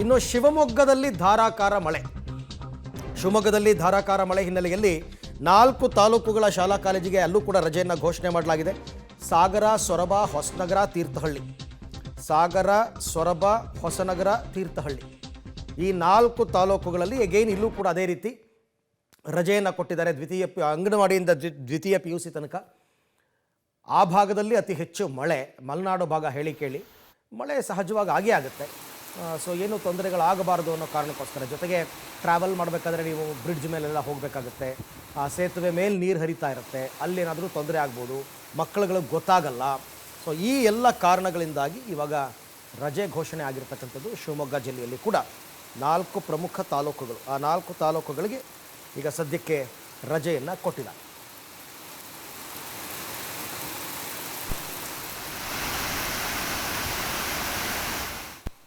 ಇನ್ನು ಶಿವಮೊಗ್ಗದಲ್ಲಿ ಧಾರಾಕಾರ ಮಳೆ. ಶಿವಮೊಗ್ಗದಲ್ಲಿ ಧಾರಾಕಾರ ಮಳೆ ಹಿನ್ನೆಲೆಯಲ್ಲಿ 4 ತಾಲೂಕುಗಳ ಶಾಲಾ ಕಾಲೇಜಿಗೆ ಅಲ್ಲೂ ಕೂಡ ರಜೆಯನ್ನು ಘೋಷಣೆ ಮಾಡಲಾಗಿದೆ. ಸಾಗರ, ಸೊರಬ, ಹೊಸನಗರ, ತೀರ್ಥಹಳ್ಳಿ. ಸಾಗರ, ಸೊರಬ, ಹೊಸನಗರ, ತೀರ್ಥಹಳ್ಳಿ ಈ 4 ತಾಲೂಕುಗಳಲ್ಲಿ ಅಗೈನ್ ಇಲ್ಲೂ ಕೂಡ ಅದೇ ರೀತಿ ರಜೆಯನ್ನು ಕೊಟ್ಟಿದ್ದಾರೆ. ಅಂಗನವಾಡಿಯಿಂದ ದ್ವಿತೀಯ PUC ತನಕ. ಆ ಭಾಗದಲ್ಲಿ ಅತಿ ಹೆಚ್ಚು ಮಳೆ. ಮಲೆನಾಡು ಭಾಗ ಹೇಳಿ ಕೇಳಿ ಮಳೆ ಸಹಜವಾಗಿ ಆಗೇ ಆಗುತ್ತೆ. ಸೊ ಏನು ತೊಂದರೆಗಳಾಗಬಾರ್ದು ಅನ್ನೋ ಕಾರಣಕ್ಕೋಸ್ಕರ, ಜೊತೆಗೆ ಟ್ರಾವೆಲ್ ಮಾಡಬೇಕಾದ್ರೆ ನೀವು ಬ್ರಿಡ್ಜ್ ಮೇಲೆಲ್ಲ ಹೋಗಬೇಕಾಗುತ್ತೆ. ಆ ಸೇತುವೆ ಮೇಲೆ ನೀರು ಹರಿತಾ ಇರುತ್ತೆ, ಅಲ್ಲೇನಾದರೂ ತೊಂದರೆ ಆಗ್ಬೋದು, ಮಕ್ಕಳುಗಳಿಗೆ ಗೊತ್ತಾಗಲ್ಲ. ಸೊ ಈ ಎಲ್ಲ ಕಾರಣಗಳಿಂದಾಗಿ ಇವಾಗ ರಜೆ ಘೋಷಣೆ ಆಗಿರ್ತಕ್ಕಂಥದ್ದು. ಶಿವಮೊಗ್ಗ ಜಿಲ್ಲೆಯಲ್ಲಿ ಕೂಡ 4 ಪ್ರಮುಖ ತಾಲೂಕುಗಳು, ಆ 4 ತಾಲೂಕುಗಳಿಗೆ ಈಗ ಸದ್ಯಕ್ಕೆ ರಜೆಯನ್ನು ಕೊಟ್ಟಿದ್ದಾರೆ.